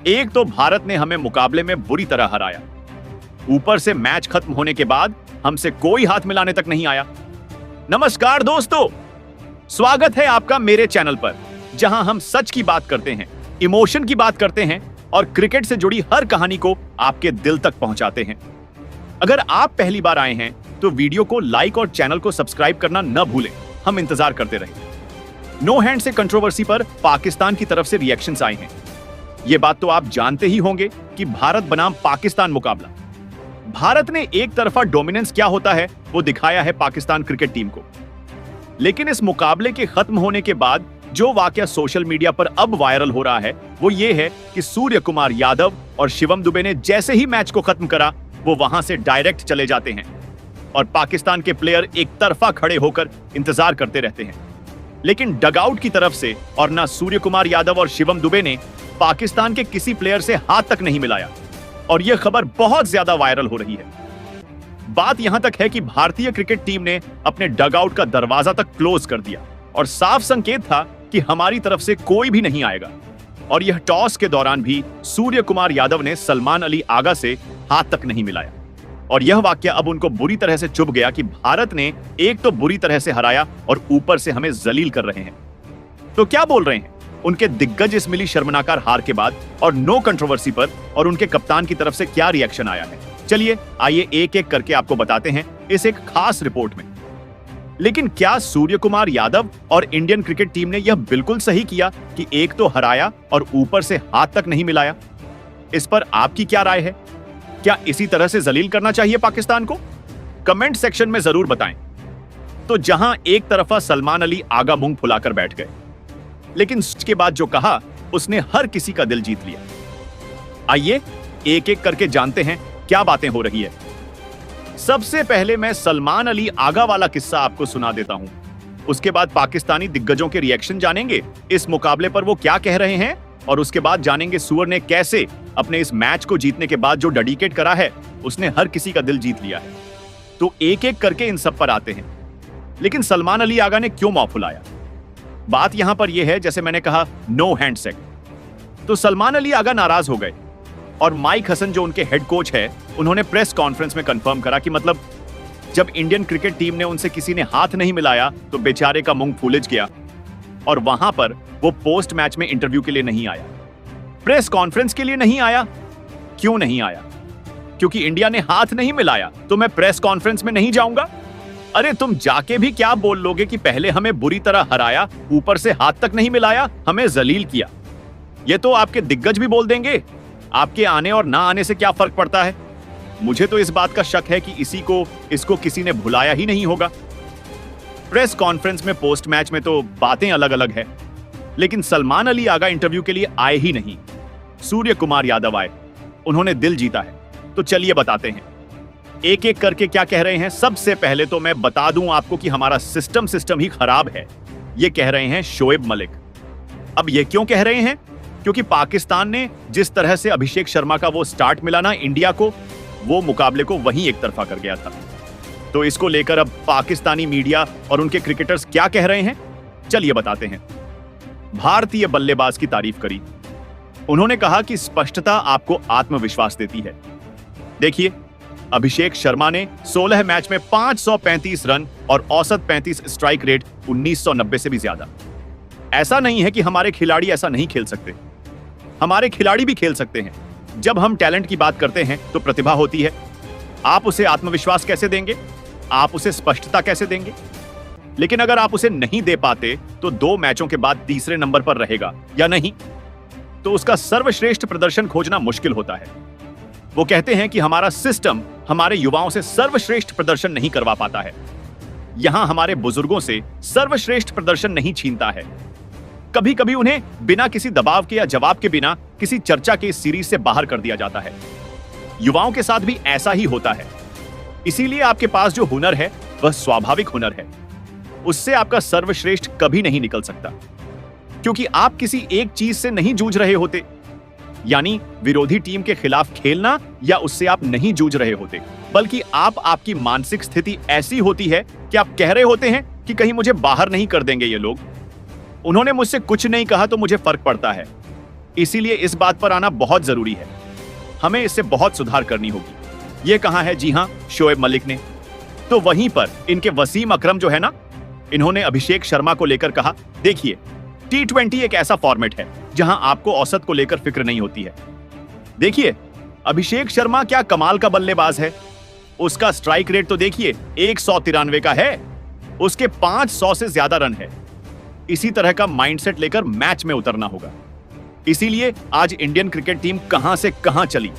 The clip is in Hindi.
एक तो भारत ने हमें मुकाबले में बुरी तरह हराया, ऊपर से मैच खत्म होने के बाद हमसे कोई हाथ मिलाने तक नहीं आया। नमस्कार दोस्तों, स्वागत है आपका मेरे चैनल पर, जहां हम सच की बात करते हैं, इमोशन की बात करते हैं और क्रिकेट से जुड़ी हर कहानी को आपके दिल तक पहुंचाते हैं। अगर आप पहली बार आए हैं तो वीडियो को लाइक और चैनल को सब्सक्राइब करना न भूलें, हम इंतजार करते रहेंगे। नो हैंड से कंट्रोवर्सी पर पाकिस्तान की तरफ से रिएक्शंस आए हैं। यह बात तो आप जानते ही होंगे कि भारत बनाम पाकिस्तान मुकाबला, भारत ने एक तरफा डोमिनेंस क्या होता है वो दिखाया है पाकिस्तान क्रिकेट टीम को। लेकिन इस मुकाबले के खत्म होने के बाद जो वाकया सोशल मीडिया पर अब वायरल हो रहा है वो ये है कि सूर्य कुमार यादव और शिवम दुबे ने जैसे ही मैच को खत्म करा वो वहां से डायरेक्ट चले जाते हैं और पाकिस्तान के प्लेयर एक तरफा खड़े होकर इंतजार करते रहते हैं। लेकिन डगआउट की तरफ से और ना सूर्य कुमार यादव और शिवम दुबे ने पाकिस्तान के किसी प्लेयर से हाथ तक नहीं मिलाया और यह खबर बहुत ज्यादा वायरल हो रही है। बात यहां तक है कि भारतीय क्रिकेट टीम ने अपने डगआउट का दरवाजा तक क्लोज कर दिया और साफ संकेत था कि हमारी तरफ से कोई भी नहीं आएगा। और यह टॉस के दौरान भी सूर्य कुमार यादव ने सलमान अली आगा से हाथ तक नहीं मिलाया और यह वाकया अब उनको बुरी तरह से चुभ गया कि भारत ने एक तो बुरी तरह से हराया और ऊपर से हमें जलील कर रहे हैं। तो क्या बोल रहे हैं उनके दिग्गज इस मिली शर्मनाकार हार के बाद और नो कंट्रोवर्सी पर, और उनके कप्तान की तरफ से क्या रिएक्शन आया है? चलिए आइए एक एक करके आपको बताते हैं इस एक खास रिपोर्ट में। लेकिन क्या सूर्य कुमार यादव और इंडियन क्रिकेट टीम ने यह बिल्कुल सही किया कि एक तो हराया और ऊपर से हाथ तक नहीं मिलाया? इस पर आपकी क्या राय है? क्या इसी तरह से जलील करना चाहिए पाकिस्तान को? कमेंट सेक्शन में जरूर बताएं। तो जहां एक तरफा सलमान अली आगा मुंह फुलाकर बैठ गए, लेकिन उसके बाद जो कहा उसने हर किसी का दिल जीत लिया। आइए एक एक करके जानते हैं क्या बातें हो रही है। सबसे पहले मैं सलमान अली आगा वाला किस्सा आपको सुना देता हूं, उसके बाद पाकिस्तानी दिग्गजों के रिएक्शन जानेंगे, इस मुकाबले पर वो क्या कह रहे हैं, और उसके बाद जानेंगे सूअर ने कैसे अपने इस मैच को जीतने के बाद जो डेडिकेट करा है उसने हर किसी का दिल जीत लिया है। तो एक एक करके इन सब पर आते हैं। लेकिन सलमान अली आगा ने क्यों मुंह फुलाया? बात यहां पर यह है, जैसे मैंने कहा, नो हैंडशेक। तो सलमान अली आगा नाराज हो गए और माइक हसन जो उनके हेड कोच है उन्होंने प्रेस कॉन्फ्रेंस में कंफर्म करा कि मतलब जब इंडियन क्रिकेट टीम ने उनसे किसी ने हाथ नहीं मिलाया तो बेचारे का मुंह फूलिज गया और वहां पर वो पोस्ट मैच में इंटरव्यू के लिए नहीं आया, प्रेस कॉन्फ्रेंस के लिए नहीं आया। क्यों नहीं आया? क्योंकि इंडिया ने हाथ नहीं मिलाया तो मैं प्रेस कॉन्फ्रेंस में नहीं जाऊंगा? अरे तुम जाके भी क्या बोल लोगे कि पहले हमें बुरी तरह हराया, ऊपर से हाथ तक नहीं मिलाया, हमें जलील किया। ये तो आपके दिग्गज भी बोल देंगे। आपके आने और ना आने से क्या फर्क पड़ता है? मुझे तो इस बात का शक है कि इसको किसी ने भुलाया ही नहीं होगा। प्रेस कॉन्फ्रेंस में, पोस्ट मैच में तो बातें अलग अलग है, लेकिन सलमान अली आगा इंटरव्यू के लिए आए ही नहीं, सूर्य कुमार यादव आए, उन्होंने दिल जीता है। तो चलिए बताते हैं एक एक करके क्या कह रहे हैं। सबसे पहले तो मैं बता दूं आपको कि हमारा सिस्टम ही खराब है, ये कह रहे हैं शोएब मलिक। अब ये क्यों कह रहे हैं? क्योंकि पाकिस्तान ने जिस तरह से अभिषेक शर्मा का वो स्टार्ट मिला ना इंडिया को, वो मुकाबले को वहीं एक तरफा कर गया था। तो इसको लेकर अब पाकिस्तानी मीडिया और उनके क्रिकेटर्स क्या कह रहे हैं, चलिए बताते हैं। भारतीय बल्लेबाज की तारीफ करी, उन्होंने कहा कि स्पष्टता आपको आत्मविश्वास देती है। देखिए, अभिषेक शर्मा ने 16 मैच में 535 रन और औसत 35 स्ट्राइक रेट, 1990 से भी ज्यादा। ऐसा नहीं है कि हमारे खिलाड़ी ऐसा नहीं खेल सकते, हमारे खिलाड़ी भी खेल सकते हैं। जब हम टैलेंट की बात करते हैं तो प्रतिभा होती है। आप उसे आत्मविश्वास कैसे देंगे? आप उसे स्पष्टता कैसे देंगे? लेकिन अगर आप उसे नहीं दे पाते तो 2 मैचों के बाद तीसरे नंबर पर रहेगा या नहीं, तो उसका सर्वश्रेष्ठ प्रदर्शन खोजना मुश्किल होता है। वो कहते हैं कि हमारा सिस्टम हमारे युवाओं से सर्वश्रेष्ठ प्रदर्शन नहीं करवा पाता है, यहां हमारे बुजुर्गों से सर्वश्रेष्ठ प्रदर्शन नहीं छीनता है। कभी कभी उन्हें बिना किसी दबाव के या जवाब के बिना किसी चर्चा के सीरीज से बाहर कर दिया जाता है। युवाओं के साथ भी ऐसा ही होता है। इसीलिए आपके पास जो हुनर है वह स्वाभाविक हुनर है, उससे आपका सर्वश्रेष्ठ कभी नहीं निकल सकता, क्योंकि आप किसी एक चीज से नहीं जूझ रहे होते, यानी विरोधी टीम के खिलाफ खेलना या उससे आप नहीं जूझ रहे होते, बल्कि आपकी मानसिक स्थिति ऐसी होती है कि आप कह रहे होते हैं कि कहीं मुझे बाहर नहीं कर देंगे ये लोग, उन्होंने मुझसे कुछ नहीं कहा तो मुझे फर्क पड़ता है, इसीलिए इस बात पर आना बहुत जरूरी है। हमें इससे बहुत सुधार करनी होगी। ये कहा है? जी हां, शोएब मलिक ने। तो वहीं पर इनके वसीम अकरम जो है ना, इन्होंने अभिषेक शर्मा को लेकर कहा, देखिए T20 एक ऐसा फॉर्मेट है जहां आपको औसत को लेकर फिक्र नहीं होती है। देखिए अभिषेक शर्मा क्या कमाल का बल्लेबाज है। उसका स्ट्राइक रेट तो देखिए 193 का है, उसके 500 से ज्यादा रन है। इसी तरह का माइंडसेट लेकर मैच में उतरना होगा। इसीलिए आज इंडियन क्रिकेट टीम कहां से कहां चली।